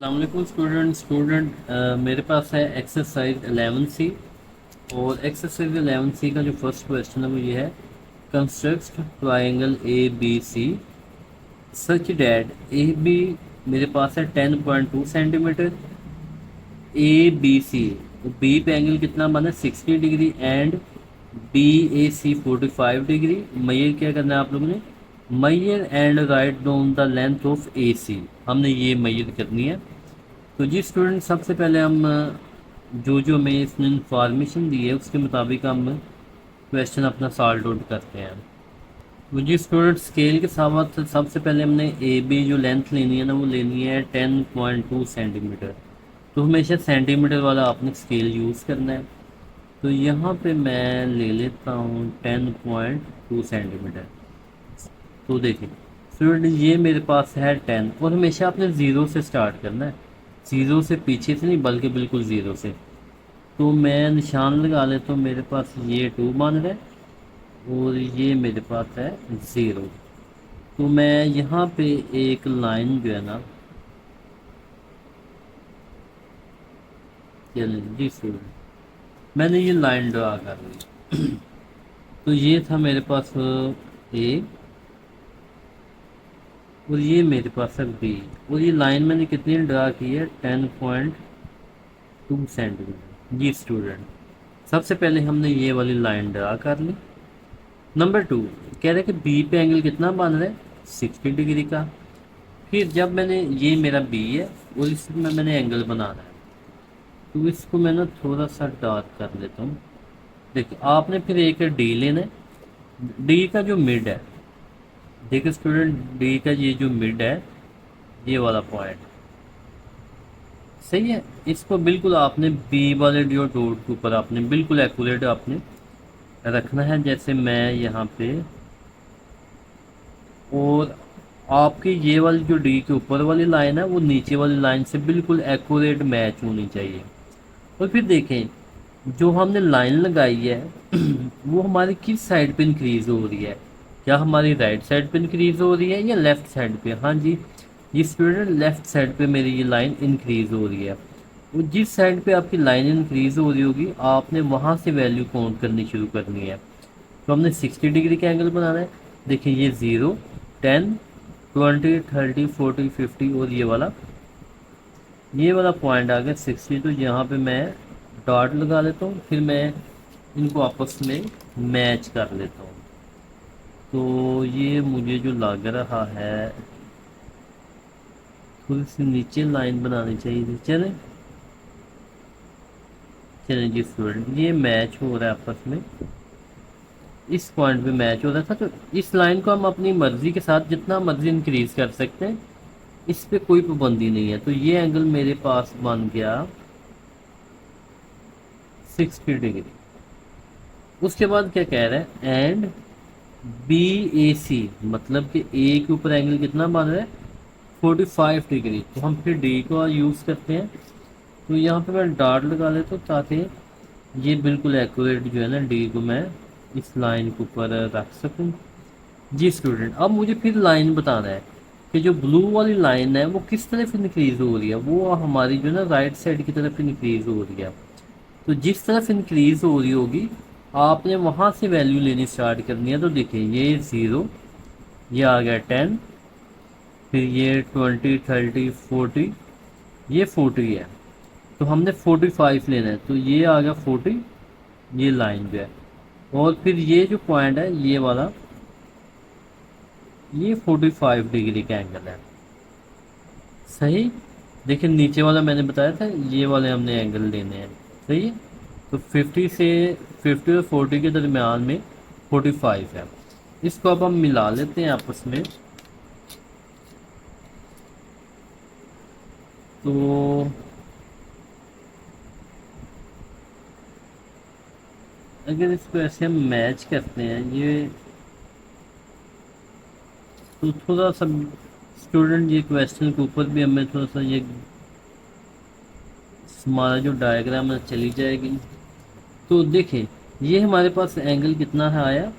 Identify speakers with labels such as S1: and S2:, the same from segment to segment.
S1: अस्सलामुअलैकुम स्टूडेंट मेरे पास है एक्सरसाइज 11C। और एक्सरसाइज 11C का जो फर्स्ट क्वेश्चन है वो ये है, construct triangle A B C such that A B मेरे पास है 10.2 centimetre, A B C B पे एंगल कितना बना 60 degree and B A C 45 degree. Measure क्या करना है आप लोगों ने, measure and write down the length of A C, हमने ये मैयर करनी है। तो जी स्टूडेंट, सबसे पहले हम जो जो हमें इसने इंफॉर्मेशन दी है उसके मुताबिक हम क्वेश्चन अपना सॉल्व आउट करते हैं। तो जी स्टूडेंट, स्केल के साथ सबसे पहले हमने ए बी जो लेंथ लेनी है ना वो लेनी है 10.2 सेंटीमीटर। तो हमेशा सेंटीमीटर वाला आपने स्केल यूज़ करना है। तो यहाँ पे मैं ले लेता हूँ 10.2 सेंटीमीटर। तो देखिए स्टूडेंट, ये मेरे पास है 10 और हमेशा आपने ज़ीरो से स्टार्ट करना है, ज़ीरो से पीछे से नहीं बल्कि बिल्कुल ज़ीरो से। तो मैं निशान लगा लेता हूँ, मेरे पास ये 2 मान रहा है और ये मेरे पास है 0। तो मैं यहाँ पे एक लाइन जो है ना, चलिए जी स्टूडेंट, मैंने ये लाइन ड्रा कर ली। तो ये था मेरे पास ए और ये मेरे पास है बी, और ये लाइन मैंने कितनी ड्रा की है 10.2 सेंटीमीटर। जी स्टूडेंट, सबसे पहले हमने ये वाली लाइन ड्रा कर ली। नंबर 2 कह रहे हैं कि बी पे एंगल कितना बन रहा है 60 डिग्री का। फिर जब मैंने, ये मेरा बी है और इसमें मैंने एंगल बनाना है, तो इसको मैं ना थोड़ा सा डार्क कर लेता हूँ। देखिए आपने फिर एक डी लेना है, डी का जो मिड है, देखिए स्टूडेंट, डी का ये जो मिड है, ये वाला पॉइंट सही है, इसको बिल्कुल आपने बी वाले जो डॉट के ऊपर आपने बिल्कुल एक्यूरेट आपने रखना है, जैसे मैं यहाँ पे। और आपकी ये वाली जो डी के ऊपर वाली लाइन है वो नीचे वाली लाइन से बिल्कुल एक्यूरेट मैच होनी चाहिए। और फिर देखें, जो हमने लाइन लगाई है वो हमारी किस साइड पे इंक्रीज हो रही है, क्या हमारी राइट साइड पे इंक्रीज हो रही है या लेफ्ट साइड पे। हाँ जी, ये स्टूडेंट लेफ्ट साइड पे मेरी ये लाइन इंक्रीज हो रही है। और जिस साइड पे आपकी लाइन इंक्रीज हो रही होगी आपने वहाँ से वैल्यू काउंट करनी शुरू करनी है। तो हमने 60 डिग्री का एंगल बनाना है। देखिए ये 0, 10, 20, 30, 40, 50 और ये वाला पॉइंट आ गया 60। तो यहाँ पे मैं डॉट लगा लेता हूँ, फिर मैं इनको आपस में मैच कर लेता हूँ। तो ये मुझे जो लग रहा है थोड़ी सी नीचे लाइन बनानी चाहिए थी। चले चले जी स्टूडेंट, ये मैच हो रहा है आपस में, इस पॉइंट पे मैच हो रहा था। तो इस लाइन को हम अपनी मर्जी के साथ जितना मर्जी इंक्रीज कर सकते हैं, इस पे कोई पाबंदी नहीं है। तो ये एंगल मेरे पास बन गया 60 डिग्री। उसके बाद क्या कह रहा है, एंड बी ए सी, मतलब कि ए के ऊपर एंगल कितना बन रहा है 45 डिग्री। तो हम फिर डी को यूज़ करते हैं। तो यहाँ पे मैं डॉट लगा लेता हूँ ताकि ये बिल्कुल एक्यूरेट जो है ना डी को मैं इस लाइन के ऊपर रख सकूँ। जी स्टूडेंट, अब मुझे फिर लाइन बताना है कि जो ब्लू वाली लाइन है वो किस तरफ इंक्रीज हो रही है, वो हमारी जो है ना राइट साइड की तरफ इंक्रीज हो रही है। तो जिस तरफ इंक्रीज हो रही होगी आपने वहाँ से वैल्यू लेनी स्टार्ट करनी है। तो देखिए ये 0, ये आ गया 10, फिर ये 20, 30, 40, ये 40 है। तो हमने 45 लेना है, तो ये आ गया 40, ये लाइन जो है। और फिर ये जो पॉइंट है ये वाला, ये 45 डिग्री का एंगल है सही। देखिए नीचे वाला मैंने बताया था, ये वाले हमने एंगल लेने हैं सही है। तो 50 और 40 के दरमियान में 45 है। इसको अब हम मिला लेते हैं आपस में। तो अगर इसको ऐसे हम मैच करते हैं ये, तो थोड़ा सा स्टूडेंट ये क्वेश्चन के ऊपर भी हमें थोड़ा सा ये हमारा जो डायग्राम है चली जाएगी। तो देखें ये हमारे पास एंगल कितना है आया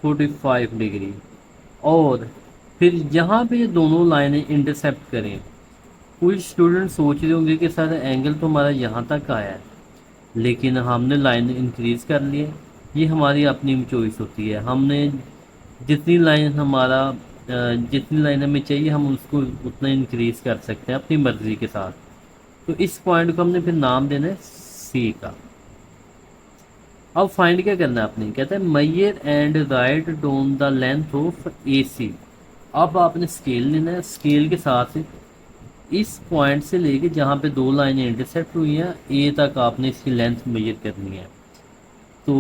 S1: 45 डिग्री। और फिर यहाँ पे ये दोनों लाइनें इंटरसेप्ट करें कुछ स्टूडेंट सोच रहे होंगे कि सर एंगल तो हमारा यहाँ तक आया है, लेकिन हमने लाइन इंक्रीज़ कर ली है। ये हमारी अपनी चॉइस होती है। हमने जितनी लाइन जितनी लाइन हमें चाहिए हम उसको उतना इंक्रीज़ कर सकते हैं अपनी मर्ज़ी के साथ। तो इस पॉइंट को हमने फिर नाम देना है सी का। अब फाइंड क्या करना है आपने, कहता है measure and write down the length of A C. अब आपने स्केल लेना है, स्केल के साथ इस पॉइंट से लेके जहाँ पे दो लाइनें इंटरसेक्ट हुई हैं ए तक आपने इसकी लेंथ मेजर करनी है। तो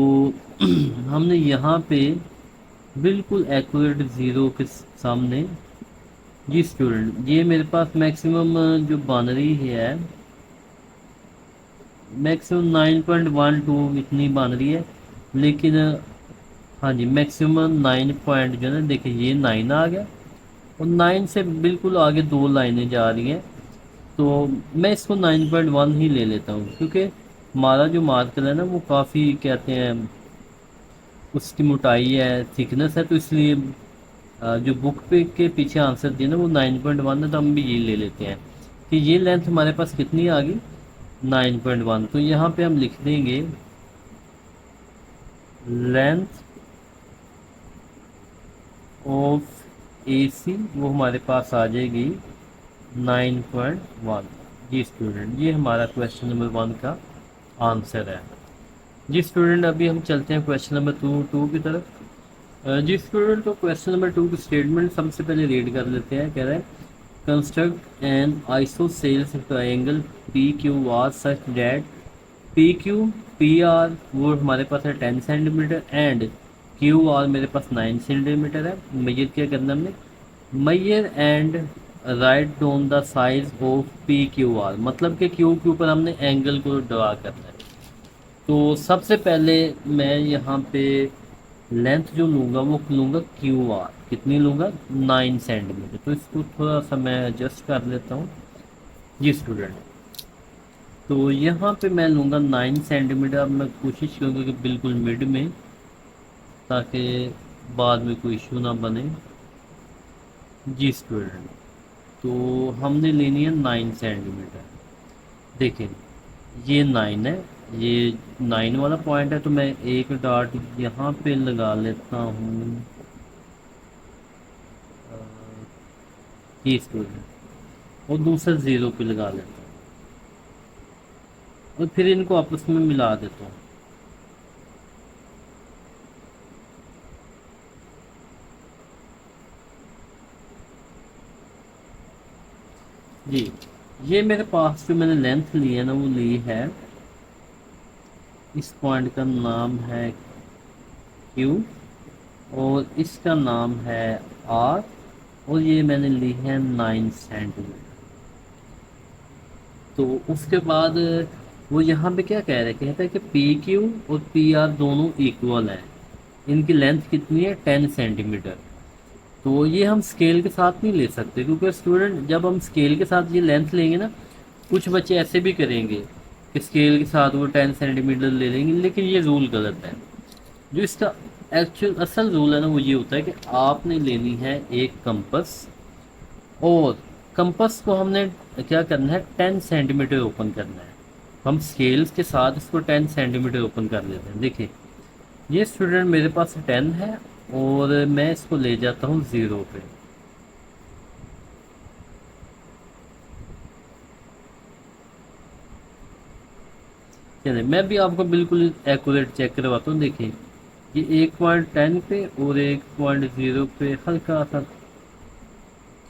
S1: हमने यहाँ पे बिल्कुल एक्यूरेट ज़ीरो के सामने, जी स्टूडेंट ये मेरे पास मैक्सिमम जो बानरी है मैक्सिमम 9.12 इतनी बन रही है, लेकिन हाँ जी मैक्सिमम 9 पॉइंट जो है ना, देखिए ये 9 आ गया और 9 से बिल्कुल आगे दो लाइनें जा रही हैं। तो मैं इसको 9.1 ही ले लेता हूँ, क्योंकि हमारा जो मार्कर है ना वो काफ़ी कहते हैं उसकी मोटाई है, थिकनेस है, तो इसलिए जो बुक पे के पीछे आंसर दिया ना वो 9.1 है, तो हम भी ये ले लेते हैं कि ये लेंथ हमारे पास कितनी आ गई 9.1। तो यहाँ पे हम लिख देंगे लेंथ ऑफ ए सी, वो हमारे पास आ जाएगी 9.1। जी स्टूडेंट ये हमारा क्वेश्चन नंबर 1 का आंसर है। जी स्टूडेंट अभी हम चलते हैं क्वेश्चन नंबर टू की तरफ। जी स्टूडेंट तो क्वेश्चन नंबर 2 की स्टेटमेंट सबसे पहले रीड कर लेते हैं। कह रहा है construct an isosceles triangle P Q R such that P Q P R वो हमारे पास है 10 सेंटीमीटर एंड क्यू आर मेरे पास 9 सेंटीमीटर है। मेजर क्या करना हमने, measure and write down the size of P Q R, मतलब कि क्यू के ऊपर हमने एंगल को ड्रा करना है। तो सबसे पहले मैं यहाँ पे लेंथ जो लूँगा वो लूँगा क्यू आर, कितनी लूँगा 9 सेंटीमीटर। तो इसको थोड़ा सा मैं एडजस्ट कर लेता हूँ। जी स्टूडेंट तो यहाँ पे मैं लूँगा 9 सेंटीमीटर। अब मैं कोशिश करूँगा कि बिल्कुल मिड में, ताकि बाद में कोई इशू ना बने। जी स्टूडेंट तो हमने लेनी है 9 सेंटीमीटर। देखिए ये 9 है, ये 9 वाला पॉइंट है, तो मैं एक डॉट यहाँ पे लगा लेता हूँ। जी स्टूडेंट और दूसरा 0 पे लगा लेता हूँ और फिर इनको आपस में मिला देता हूँ। जी ये मेरे पास जो मैंने लेंथ ली है ना वो ली है, इस पॉइंट का नाम है Q और इसका नाम है R और ये मैंने ली है 9 सेंटीमीटर। तो उसके बाद वो यहाँ पे क्या कह रहे, कहता है कि पी क्यू और पी आर दोनों इक्वल हैं, इनकी लेंथ कितनी है 10 सेंटीमीटर। तो ये हम स्केल के साथ नहीं ले सकते, क्योंकि स्टूडेंट जब हम स्केल के साथ ये लेंथ लेंगे ना, कुछ बच्चे ऐसे भी करेंगे कि स्केल के साथ वो 10 सेंटीमीटर ले लेंगे, लेकिन ये रूल गलत है। जो इसका एक्चुअल असल रूल है ना वो ये होता है कि आपने लेनी है एक कंपस, और कंपस को हमने क्या करना है 10 सेंटीमीटर ओपन करना है। हम स्केल्स के साथ इसको 10 सेंटीमीटर ओपन कर लेते हैं। देखिए ये स्टूडेंट मेरे पास 10 है और मैं इसको ले जाता हूँ 0 पे। चलिए मैं भी आपको बिल्कुल एक्यूरेट चेक करवाता हूँ। देखिए ये 1.10 पे और 1.0 पे हल्का सा,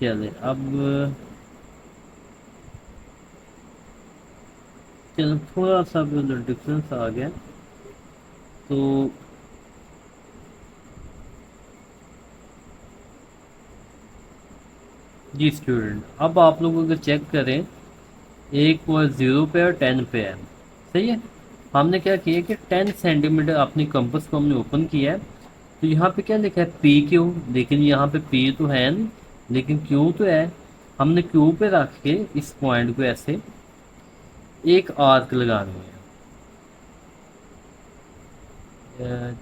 S1: चले अब चलो थोड़ा सा डिफरेंस आ गया। तो जी स्टूडेंट अब आप लोग अगर चेक करें 1.0 पे और 10 पे है, सही है। हमने क्या किया कि 10 सेंटीमीटर अपनी कंपास को हमने ओपन किया है। तो यहाँ पे क्या लिखा है पी क्यू, लेकिन यहाँ पे पी तो है नहीं लेकिन क्यू तो है। हमने क्यू पे रख के इस पॉइंट को ऐसे एक आर्क लगानी है।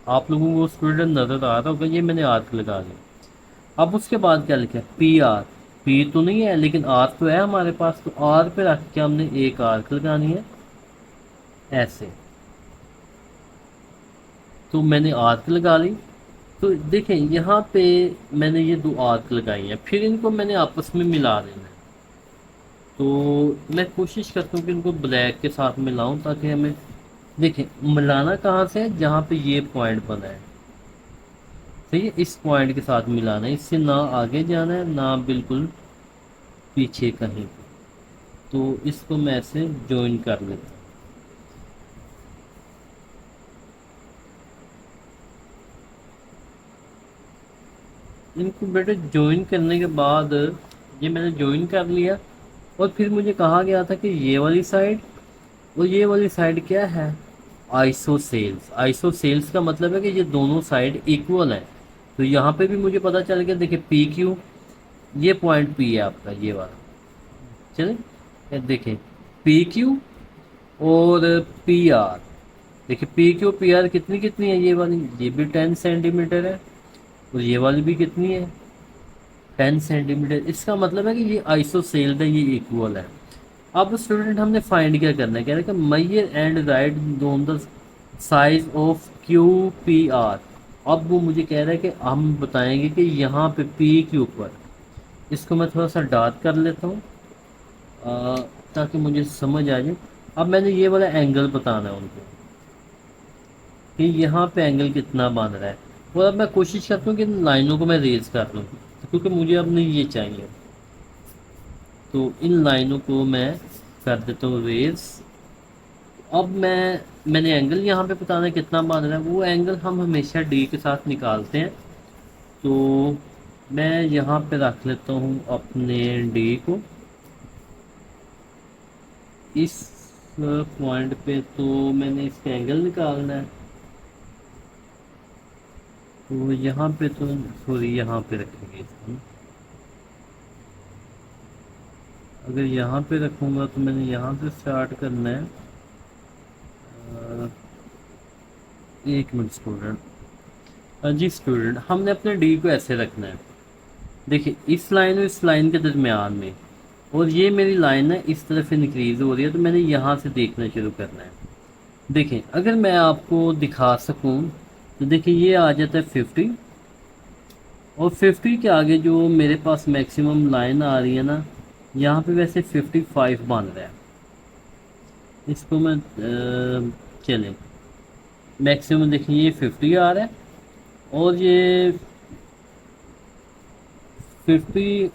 S1: आप लोगों को स्टूडेंट नज़र आ रहा होगा, ये मैंने आर्क लगा दिया। अब उसके बाद क्या लिखा है पी आर, पी तो नहीं है लेकिन आर तो है हमारे पास, तो आर पे रख के हमने एक आर्क लगानी है ऐसे। तो मैंने आर्क लगा ली। तो देखें यहाँ पे मैंने ये दो आर्क लगाई हैं, फिर इनको मैंने आपस में मिला देना है। तो मैं कोशिश करता हूँ कि इनको ब्लैक के साथ मिलाऊं ताकि हमें, देखें मिलाना कहाँ से है, जहाँ पे ये पॉइंट बना है, सही है, इस पॉइंट के साथ मिलाना है, इससे ना आगे जाना है ना बिल्कुल पीछे कहीं। तो इसको मैं ऐसे ज्वाइन कर लेता हूँ। इनको बेटे ज्वाइन करने के बाद ये मैंने ज्वाइन कर लिया, और फिर मुझे कहा गया था कि ये वाली साइड और ये वाली साइड क्या है, आइसोसेल्स। आइसोसेल्स का मतलब है कि ये दोनों साइड इक्वल है। तो यहाँ पे भी मुझे पता चल गया, देखिए पी क्यू, ये पॉइंट पी है आपका ये वाला, चले ये देखें पी क्यू और पी आर। देखिए पी क्यू पी आर कितनी कितनी है, ये वाली ये भी 10 सेंटीमीटर है, और ये वाली भी कितनी है 10 सेंटीमीटर। इसका मतलब है कि ये आइसोसेल्ड है, ये इक्वल है। अब स्टूडेंट हमने फाइंड क्या करना है, कह रहे हैं कि मेजर एंड राइट दोन the size of Q P are. अब वो मुझे कह रहा है कि हम बताएंगे कि यहाँ पे पी के ऊपर, इसको मैं थोड़ा सा डार्क कर लेता हूँ ताकि मुझे समझ आ जाए। अब मैंने ये वाला एंगल बताना है उनको कि यहाँ पे एंगल कितना बन रहा है, और अब मैं कोशिश करता हूँ कि इन लाइनों को मैं रेज कर लूँ, क्योंकि मुझे अब नहीं ये चाहिए। तो इन लाइनों को मैं कर देता हूँ रेज। अब मैंने एंगल यहाँ पे बताना है कितना बन रहा है, वो एंगल हम हमेशा डी के साथ निकालते हैं। तो मैं यहाँ पे रख लेता हूँ अपने डी को इस पॉइंट पे, तो मैंने इसका एंगल निकालना है। तो यहाँ पे तो सॉरी यहाँ पे रखेंगे इसको, अगर यहाँ पे रखूँगा तो मैंने यहाँ से स्टार्ट करना है। एक मिनट स्टूडेंट, जी स्टूडेंट, हमने अपने डी को ऐसे रखना है, देखिए इस लाइन और इस लाइन के दरमियान में, और ये मेरी लाइन है इस तरफ इंक्रीज हो रही है, तो मैंने यहाँ से देखना शुरू करना है। देखें अगर मैं आपको दिखा सकूं तो देखिए ये आ जाता है 50, और 50 के आगे जो मेरे पास मैक्सिमम लाइन आ रही है ना, यहाँ पे वैसे 55 बन रहा है। इसको मैं चलें मैक्सिमम देखिए ये 50 आ रहा है, और ये 50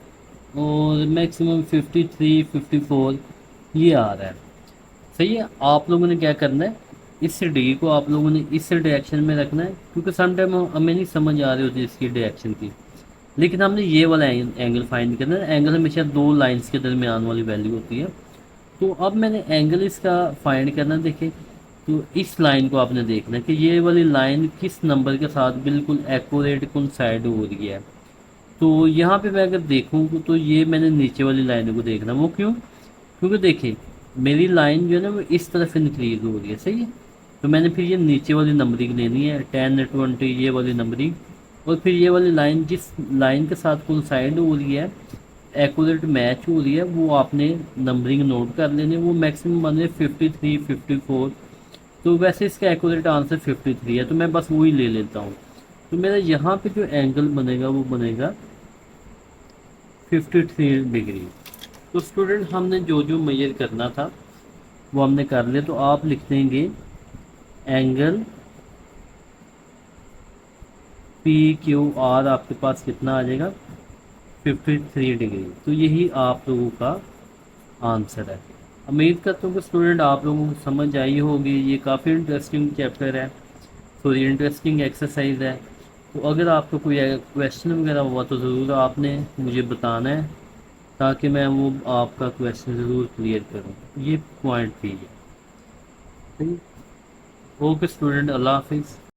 S1: और मैक्सिमम 53 54 ये आ रहा है। सही है, आप लोगों ने क्या करना है, इस डी को आप लोगों ने इस डायरेक्शन में रखना है, क्योंकि समटाइम हमें नहीं समझ आ रही होती इसकी डायरेक्शन की, लेकिन हमने ये वाला एंगल फाइंड करना है। एंगल हमेशा दो लाइंस के दरमियान वाली वैल्यू होती है। तो अब मैंने एंगल इसका फाइंड करना है। देखिए तो इस लाइन को आपने देखना है कि ये वाली लाइन किस नंबर के साथ बिल्कुल एक्यूरेट कोइंसाइड हो रही है। तो यहाँ पे मैं अगर देखूँ तो ये मैंने नीचे वाली लाइन को देखना, वो क्यों, क्योंकि देखिए मेरी लाइन जो है ना वो इस तरफ इंक्रीज हो रही है, सही है। तो मैंने फिर ये नीचे वाली नंबरिंग लेनी है 10 20 ये वाली नंबरिंग, और फिर ये वाली लाइन जिस लाइन के साथ कोइंसाइड हो रही है, एक्यूरेट मैच हो रही है, वो आपने नंबरिंग नोट कर लेनी है। वो मैक्सिमम बन रहे 53 54, तो वैसे इसका एक्यूरेट आंसर 53 है, तो मैं बस वही ले लेता हूँ। तो मेरा यहाँ पे जो एंगल बनेगा वो बनेगा 53 डिग्री। तो स्टूडेंट हमने जो जो मेजर करना था वो हमने कर लिया। तो आप लिख देंगे एंगल पी क्यू आर आपके पास कितना आ जाएगा 53 डिग्री। तो यही आप लोगों का आंसर है। उम्मीद करता हूँ कि स्टूडेंट आप लोगों को समझ आई होगी। ये काफ़ी इंटरेस्टिंग चैप्टर है, सॉरी इंटरेस्टिंग एक्सरसाइज है। तो अगर आपको कोई क्वेश्चन वगैरह हुआ तो ज़रूर आपने मुझे बताना है, ताकि मैं वो आपका क्वेश्चन ज़रूर क्लियर करूँ। ये पॉइंट भी है। ओके स्टूडेंट, अल्लाह हाफिज़।